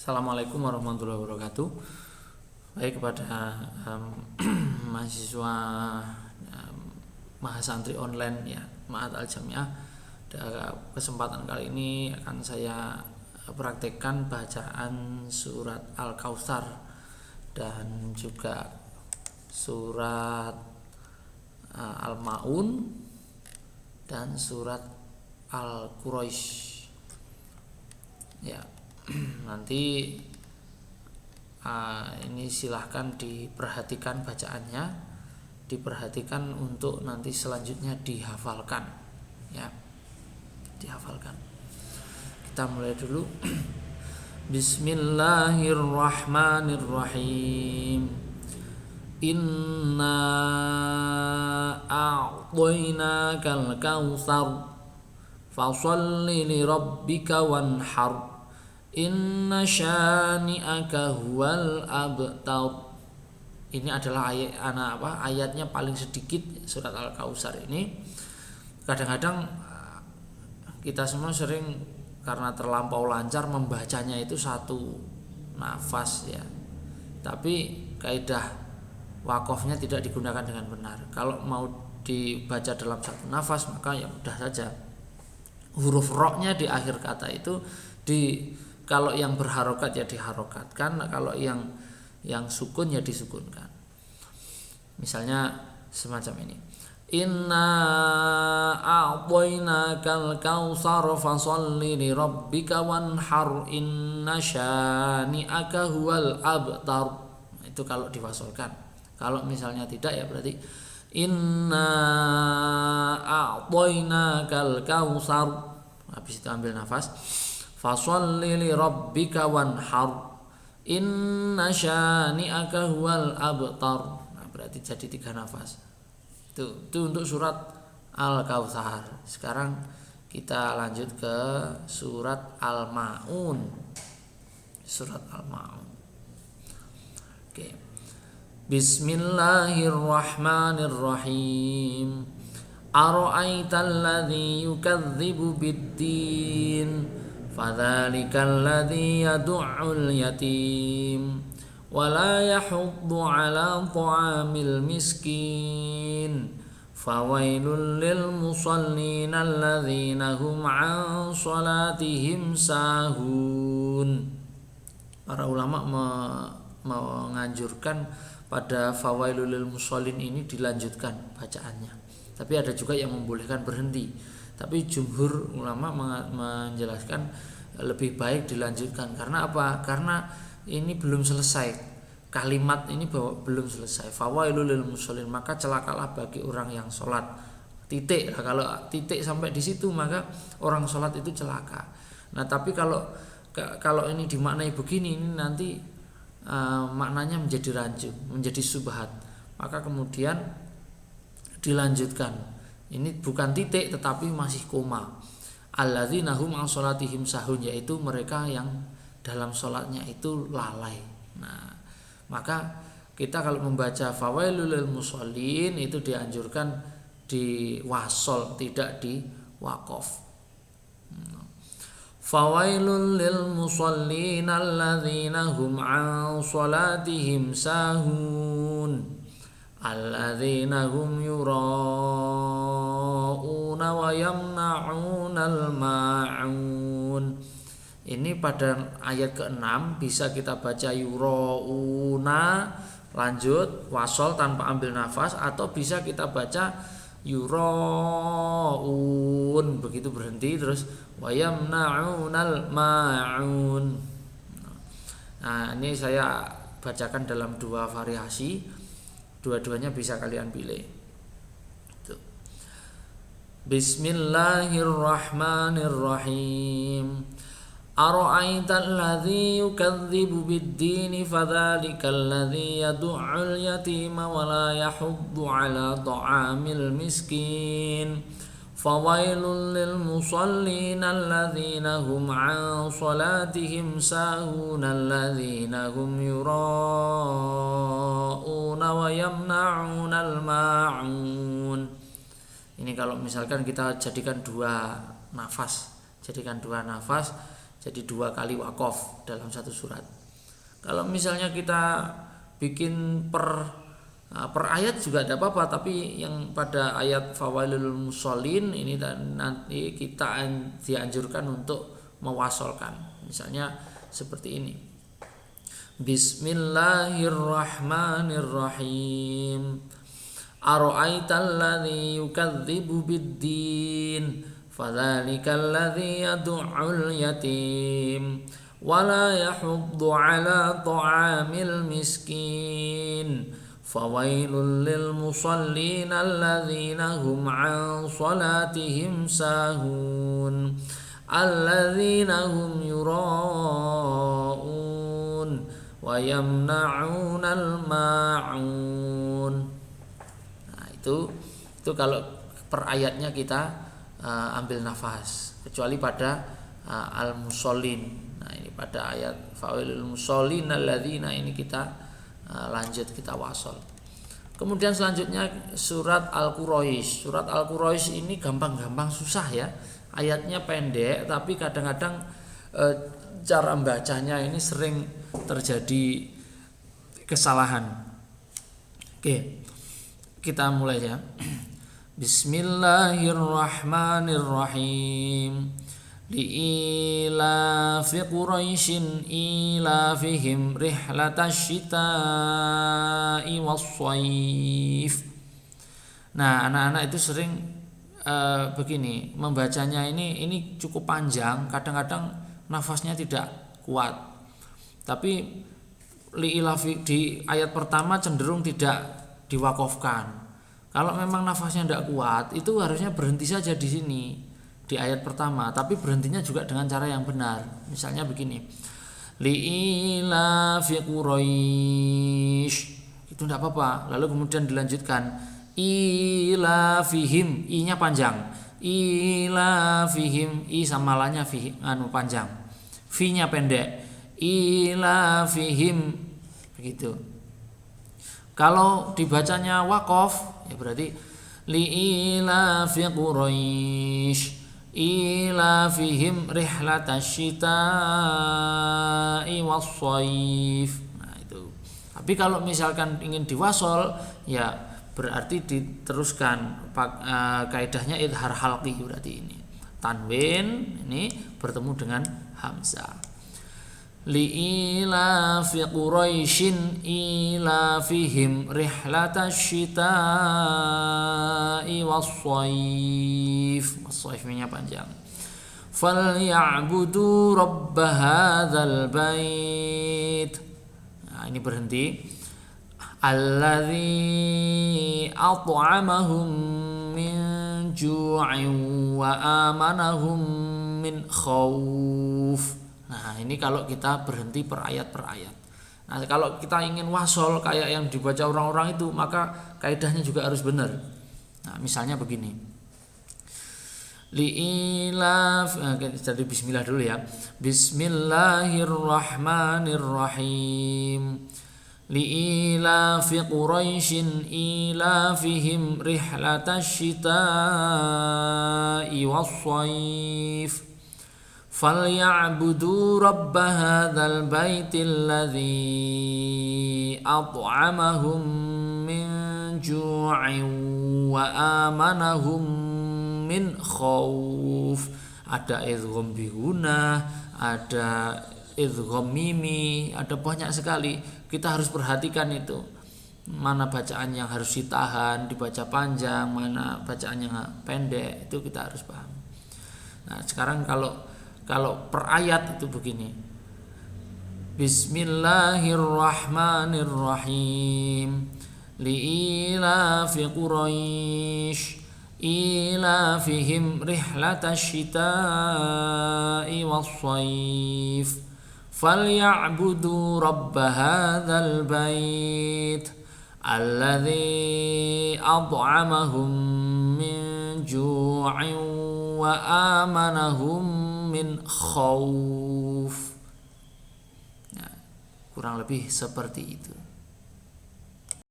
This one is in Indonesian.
Assalamualaikum warahmatullahi wabarakatuh. Baik, kepada mahasiswa mahasantri online ya Ma'had Al-Jamiah, kesempatan kali ini akan saya praktekkan bacaan surat Al-Kautsar dan juga surat Al-Maun dan surat Al-Quraisy ya. Nanti ini silahkan diperhatikan bacaannya, diperhatikan untuk nanti selanjutnya dihafalkan ya, dihafalkan. Kita mulai dulu. Bismillahirrahmanirrahim. Inna a'tainakal kautsar fasholli li rabbika wanhar inna syani'aka huwal abtar. Ini adalah ayatnya paling sedikit surat Al-Kautsar ini. Kadang-kadang kita semua sering karena terlampau lancar membacanya itu satu nafas ya, tapi kaidah wakofnya tidak digunakan dengan benar. Kalau mau dibaca dalam satu nafas maka ya mudah saja, huruf ro-nya di akhir kata itu kalau yang berharokat ya diharokatkan, kalau yang sukun ya disukunkan. Misalnya semacam ini. Inna a'tainakal kautsar fasholli li rabbika wanhar inna syani'aka huwal abtar. Itu kalau diwasolkan. Kalau misalnya tidak ya berarti inna a'tainakal kautsar. Habis itu ambil nafas. Fasholli li rabbika wanhar inna syani'aka huwal abtar. Nah, berarti jadi 3 nafas. Itu untuk surat Al-Kautsar. Sekarang kita lanjut ke surat Al-Maun. Surat Al-Maun. Oke. Bismillahirrahmanirrahim. Ara'aital ladzi yukadzibu bid-din fadzalikal ladzi yad'ul yatim wa la yahuddu 'ala ta'amil miskin fawailul lil musallin alladzina hum 'an shalatihim sahun. Para ulama menganjurkan pada fawailul lil musallin ini dilanjutkan bacaannya, tapi ada juga yang membolehkan berhenti. Tapi jumhur ulama menjelaskan lebih baik dilanjutkan. Karena apa? Karena ini belum selesai. Kalimat ini belum selesai. Fawailul lil musallin, maka celakalah bagi orang yang sholat. Titik. Nah, kalau titik sampai di situ maka orang sholat itu celaka. Nah, tapi kalau ini dimaknai begini, ini nanti maknanya menjadi rancu, menjadi subhat. Maka kemudian dilanjutkan. Ini bukan titik tetapi masih koma. Alladzina hum an sholatihim sahun, yaitu mereka yang dalam sholatnya itu lalai. Nah, maka kita kalau membaca fawailul lil musallin itu dianjurkan di wasol, tidak di wakof. Fawailul lil musallin alladzina hum an sholatihim sahun alladzina hum yura'una wa yamna'unal ma'un. Ini pada ayat ke-6 bisa kita baca yura'una lanjut wasol tanpa ambil nafas, atau bisa kita baca yura'un begitu berhenti terus wa yamna'unal ma'un. Nah, ini saya bacakan dalam 2 variasi. Dua-duanya bisa kalian pilih. Tuh. Bismillahirrahmanirrahim. Ara'aital ladzi yukadzibu bid-din fadzalikal ladzi yad'ul yatima wa la yahuddu 'ala ta'amil miskin fawailul lil musallin alladzina hum 'an shalatihim sahun alladzina hum yura'una wa yamna'unal ma'un. Ini kalau misalkan kita jadikan 2 nafas, Jadi 2 kali waqaf dalam satu surat. Kalau misalnya kita bikin per ayat juga tidak apa-apa, tapi yang pada ayat fawailul musholin ini nanti kita dianjurkan untuk mewasolkan. Misalnya seperti ini. Bismillahirrahmanirrahim. Ara'aital ladzi yukadzibu biddin fadzalikal ladzi yad'ul yatim wala yahuddu ala ta'amil miskin fawailul lil musallin alladzina hum an salatihim sahun alladzina hum yura'un wa yamna'unal ma'un. Nah, itu kalau per ayatnya kita ambil nafas, kecuali pada al-musallin. Nah, ini pada ayat fawailul musallin alladzina ini kita lanjut kita wasol. Kemudian selanjutnya surat Al-Quraisy. Surat Al-Quraisy ini gampang-gampang susah ya. Ayatnya pendek tapi kadang-kadang cara membacanya ini sering terjadi kesalahan. Oke. Kita mulai ya. Bismillahirrahmanirrahim. Li'ilafi Quraisyin ilafihim rihlatash shita'i was-shayf. Nah, anak-anak itu sering begini membacanya, ini cukup panjang, kadang-kadang nafasnya tidak kuat. Tapi li'ilafi di ayat pertama cenderung tidak diwakafkan. Kalau memang nafasnya tidak kuat, itu harusnya berhenti saja di sini di ayat pertama, tapi berhentinya juga dengan cara yang benar. Misalnya begini, li'ilafi Quraisy, itu tidak apa-apa. Lalu kemudian dilanjutkan ilafihim, i-nya panjang, ilafihim, i sama la-nya panjang, fi-nya pendek, ilafihim, begitu. Kalau dibacanya waqaf ya berarti li'ilafi Quraisy ilafihim rihlatash shita'i was-shayf. Nah, itu. Tapi kalau misalkan ingin diwasol ya berarti diteruskan kaidahnya idhar halqi, berarti ini tanwin ini bertemu dengan hamzah. Li'ilafi Quraisyin ilafihim rihlatash shita'i was-shayf. Was-shayf-nya panjang. Falya'budu rabb hadzal bait. Nah, ini berhenti. Alladzi at'amahum min ju'in wa amanahum min khauf. Nah, ini kalau kita berhenti per ayat. Nah, kalau kita ingin wasol kayak yang dibaca orang-orang itu, maka kaidahnya juga harus benar. Nah, misalnya begini. Li'ilaf, jadi bismillah dulu ya. Bismillahirrahmanirrahim. Li'ilafi Quraisyin ilafihim rihlatash shita'i was-shayf. Falya'budu rabb hadzal baitil ladzi at'amahum min ju'in wa amanahum min khauf. Ada idgham bihuna, ada idgham mimi, ada banyak sekali. Kita harus perhatikan itu. Mana bacaan yang harus ditahan, dibaca panjang, mana bacaan yang pendek, itu kita harus paham. Nah, sekarang kalau per ayat itu begini. Bismillahirrahmanirrahim. Li'ilafi Quraisy ilafihim rihlatash shita'i was-shayf. Falya'budu rabb hadzal bait alladzi at'amahum min ju'in wa amanahum min khauf. Nah, kurang lebih seperti itu.